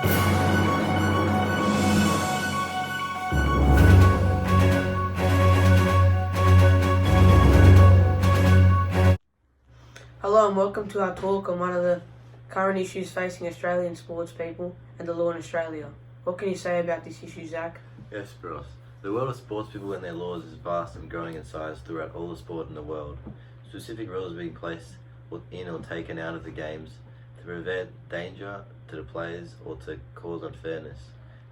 Hello and welcome to our talk on one of the current issues facing Australian sports people and the law in Australia. What can you say about this issue, Zac? Yes, Spiros. The world of sports people and their laws is vast and growing in size throughout all the sport in the world. Specific rules are being placed in or taken out of the games to prevent danger to the players or to cause unfairness.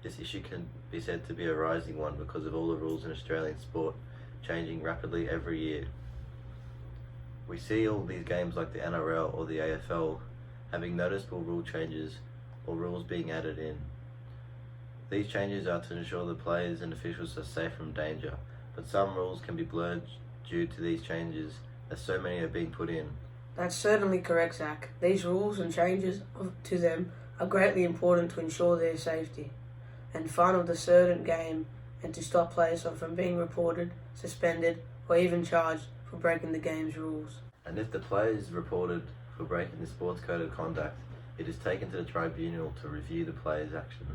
This issue can be said to be a rising one because of all the rules in Australian sport changing rapidly every year. We see all these games like the NRL or the AFL having noticeable rule changes or rules being added in. These changes are to ensure the players and officials are safe from danger, but some rules can be blurred due to these changes as so many are being put in. That's certainly correct, Zac. These rules and changes to them are greatly important to ensure their safety and fun of the certain game and to stop players from being reported, suspended or even charged for breaking the game's rules. And if the player is reported for breaking the sports code of conduct, it is taken to the tribunal to review the player's action.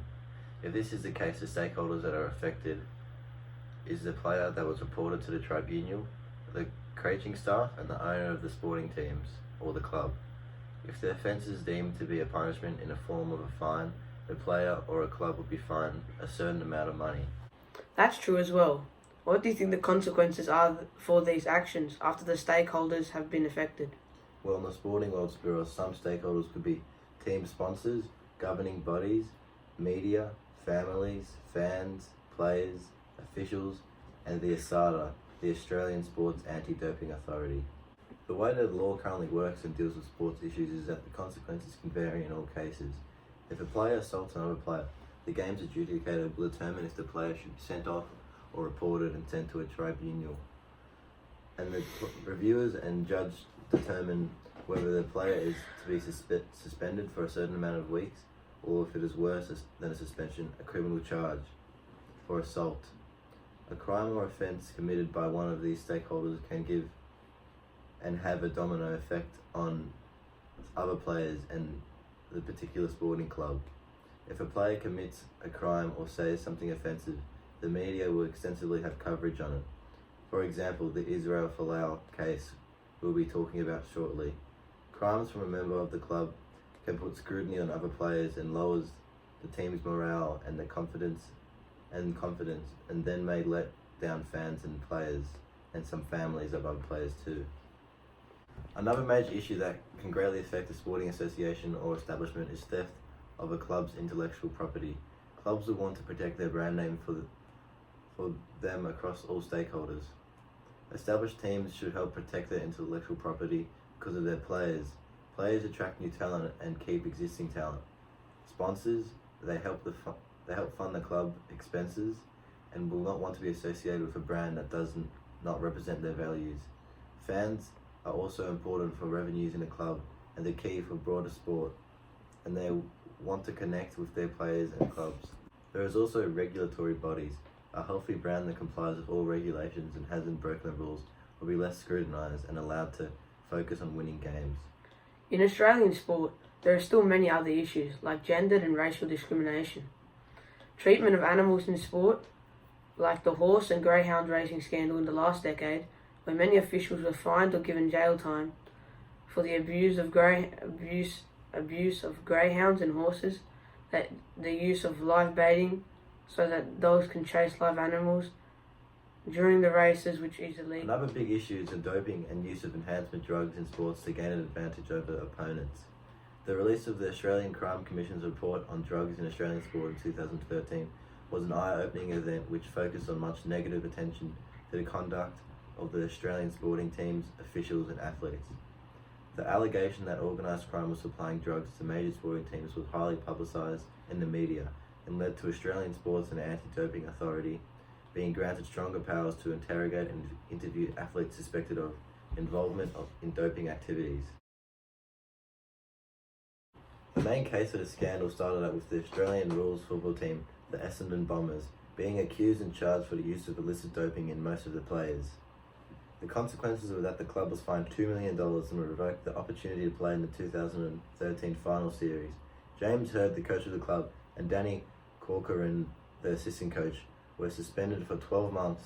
If this is the case, the stakeholders that are affected is the player that was reported to the tribunal, the coaching staff and the owner of the sporting teams or the club. If the offence is deemed to be a punishment in the form of a fine, the player or a club will be fined a certain amount of money. That's true as well. What do you think the consequences are for these actions after the stakeholders have been affected? Well, in the sporting world, Spiros, some stakeholders could be team sponsors, governing bodies, media, families, fans, players, officials, and the ASADA, the Australian Sports Anti-Doping Authority. The way that the law currently works and deals with sports issues is that the consequences can vary in all cases. If a player assaults another player, the game's adjudicator will determine if the player should be sent off or reported and sent to a tribunal. And the reviewers and judge determine whether the player is to be suspended for a certain amount of weeks, or if it is worse than a suspension, a criminal charge for assault. A crime or offence committed by one of these stakeholders can give and have a domino effect on other players and the particular sporting club. If a player commits a crime or says something offensive, the media will extensively have coverage on it. For example, the Israel Folau case we'll be talking about shortly. Crimes from a member of the club can put scrutiny on other players and lowers the team's morale and confidence, and then may let down fans and players and some families of other players too. Another major issue that can greatly affect a sporting association or establishment is theft of a club's intellectual property. Clubs will want to protect their brand name for them across all stakeholders. Established teams should help protect their intellectual property because of their players. Players attract new talent and keep existing talent. Sponsors, they help fund the club expenses and will not want to be associated with a brand that does not represent their values. Fans are also important for revenues in a club and the key for broader sport, and they want to connect with their players and clubs. There is also regulatory bodies. A healthy brand that complies with all regulations and hasn't broken the rules will be less scrutinised and allowed to focus on winning games. In Australian sport, there are still many other issues like gendered and racial discrimination. Treatment of animals in sport, like the horse and greyhound racing scandal in the last decade, where many officials were fined or given jail time for the abuse of greyhounds and horses, that the use of live baiting so that dogs can chase live animals during the races, which is illegal. Another big issue is the doping and use of enhancement drugs in sports to gain an advantage over opponents. The release of the Australian Crime Commission's report on drugs in Australian sport in 2013 was an eye-opening event which focused on much negative attention to the conduct of the Australian sporting teams, officials and athletes. The allegation that organised crime was supplying drugs to major sporting teams was highly publicised in the media and led to Australian Sports and Anti-Doping Authority being granted stronger powers to interrogate and interview athletes suspected of involvement in doping activities. The main case of the scandal started out with the Australian rules football team, the Essendon Bombers, being accused and charged for the use of illicit doping in most of the players. The consequences were that the club was fined $2 million and revoked the opportunity to play in the 2013 final series. James Hird, the coach of the club, and Danny Corcoran, the assistant coach, were suspended for 12 months,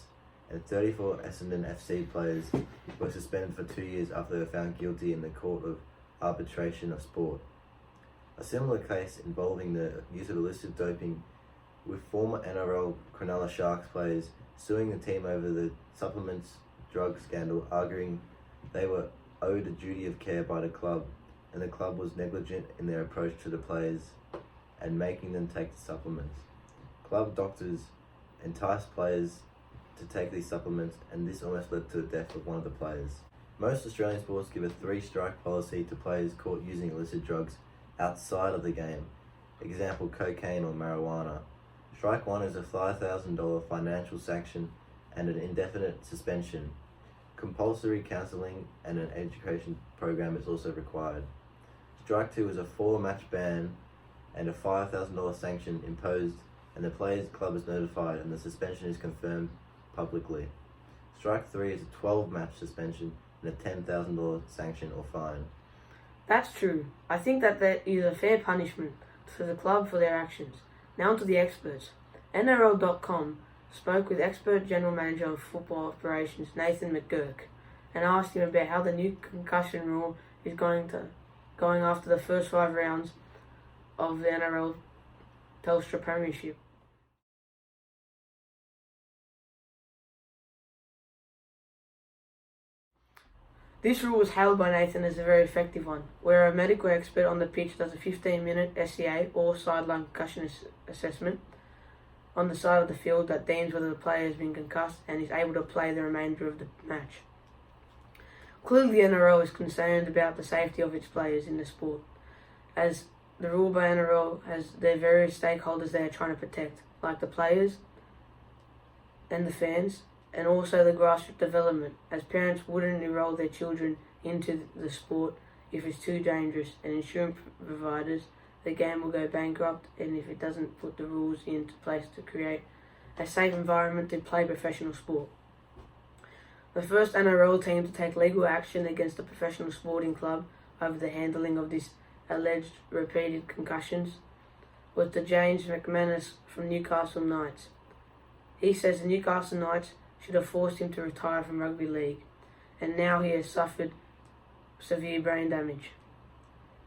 and 34 Essendon FC players were suspended for 2 years after they were found guilty in the Court of Arbitration of Sport. A similar case involving the use of illicit doping, with former NRL Cronulla Sharks players suing the team over the supplements drug scandal, arguing they were owed a duty of care by the club, and the club was negligent in their approach to the players and making them take the supplements. Club doctors enticed players to take these supplements, and this almost led to the death of one of the players. Most Australian sports give a 3-strike policy to players caught using illicit drugs outside of the game, example cocaine or marijuana. Strike 1 is a $5,000 financial sanction and an indefinite suspension. Compulsory counselling and an education program is also required. Strike 2 is a 4-match ban and a $5,000 sanction imposed, and the players' club is notified and the suspension is confirmed publicly. Strike 3 is a 12-match suspension and a $10,000 sanction or fine. That's true. I think that there is a fair punishment for the club for their actions. Now to the experts. NRL.com spoke with expert General Manager of Football Operations Nathan McGurk and asked him about how the new concussion rule is going after the first 5 rounds of the NRL Telstra Premiership. This rule was hailed by Nathan as a very effective one, where a medical expert on the pitch does a 15-minute SCA or sideline concussion assessment on the side of the field that deems whether the player has been concussed and is able to play the remainder of the match. Clearly, the NRL is concerned about the safety of its players in the sport, as the rule by NRL has their various stakeholders they are trying to protect, like the players and the fans, and also the grassroots development, as parents wouldn't enroll their children into the sport if it's too dangerous, and insurance providers, the game will go bankrupt and if it doesn't put the rules into place to create a safe environment to play professional sport. The first NRL team to take legal action against a professional sporting club over the handling of this alleged repeated concussions was the James McManus from Newcastle Knights. He says the Newcastle Knights should have forced him to retire from rugby league, and now he has suffered severe brain damage.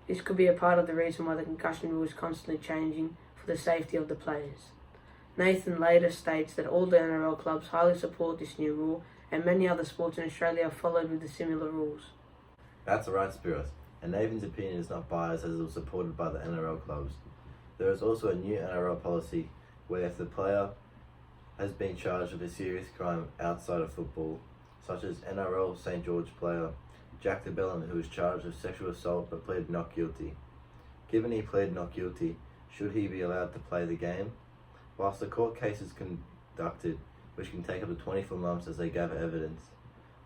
This could be a part of the reason why the concussion rule is constantly changing for the safety of the players. Nathan later states that all the NRL clubs highly support this new rule, and many other sports in Australia have followed with the similar rules. That's right, Spiros, and Nathan's opinion is not biased as it was supported by the NRL clubs. There is also a new NRL policy where if the player has been charged with a serious crime outside of football, such as NRL St George player Jack DeBellin, who was charged with sexual assault but pleaded not guilty. Given he pleaded not guilty, should he be allowed to play the game? Whilst the court case is conducted, which can take up to 24 months as they gather evidence,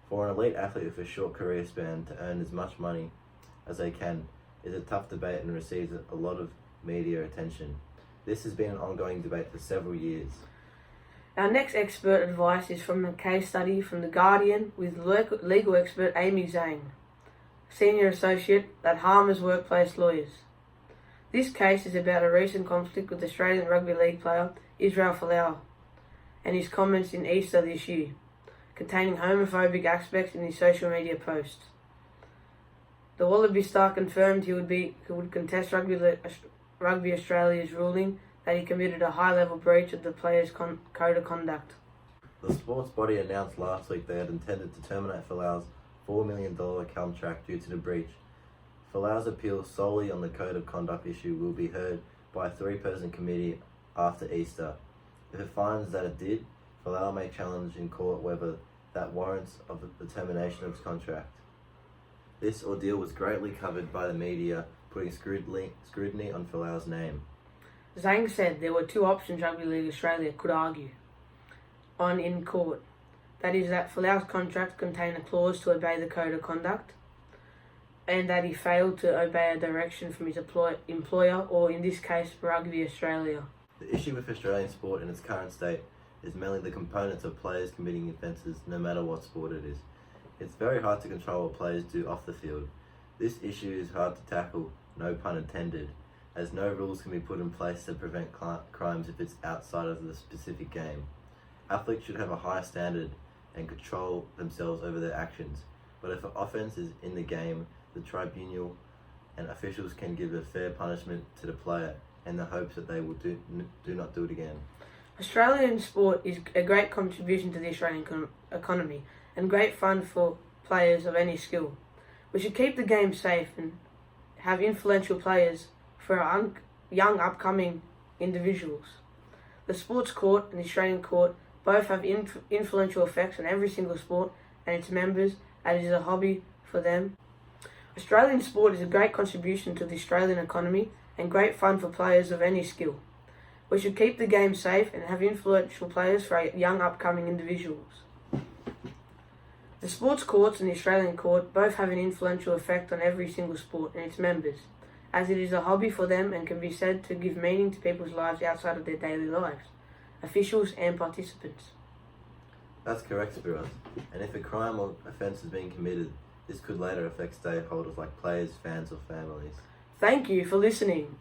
for an elite athlete with a short career span to earn as much money as they can is a tough debate and receives a lot of media attention. This has been an ongoing debate for several years. Our next expert advice is from a case study from The Guardian with legal expert Amy Zhang, Senior Associate at Harmer's Workplace Lawyers. This case is about a recent conflict with Australian Rugby League player Israel Folau and his comments in Easter this year, containing homophobic aspects in his social media posts. The Wallaby star confirmed he would contest Rugby Australia's ruling that he committed a high-level breach of the player's code of conduct. The sports body announced last week they had intended to terminate Folau's $4 million contract due to the breach. Folau's appeal solely on the code of conduct issue will be heard by a 3-person committee after Easter. If it finds that it did, Folau may challenge in court whether that warrants of the termination of his contract. This ordeal was greatly covered by the media, putting scrutiny on Folau's name. Zhang said there were 2 options Rugby League Australia could argue on in court. That is that Folau's contract contained a clause to obey the code of conduct, and that he failed to obey a direction from his employer, or in this case, Rugby Australia. The issue with Australian sport in its current state is mainly the components of players committing offences no matter what sport it is. It's very hard to control what players do off the field. This issue is hard to tackle, no pun intended, as no rules can be put in place to prevent crimes if it's outside of the specific game. Athletes should have a high standard and control themselves over their actions, but if an offence is in the game, the tribunal and officials can give a fair punishment to the player in the hopes that they will do not do it again. Australian sport is a great contribution to the Australian economy and great fun for players of any skill. We should keep the game safe and have influential players for our young upcoming individuals. The sports court and the Australian court both have influential effects on every single sport and its members, and it is a hobby for them. Australian sport is a great contribution to the Australian economy and great fun for players of any skill. We should keep the game safe and have influential players for our young upcoming individuals. The sports courts and the Australian court both have an influential effect on every single sport and its members, as it is a hobby for them and can be said to give meaning to people's lives outside of their daily lives, officials and participants. That's correct, Spiros. And if a crime or offence is being committed, this could later affect stakeholders like players, fans or families. Thank you for listening.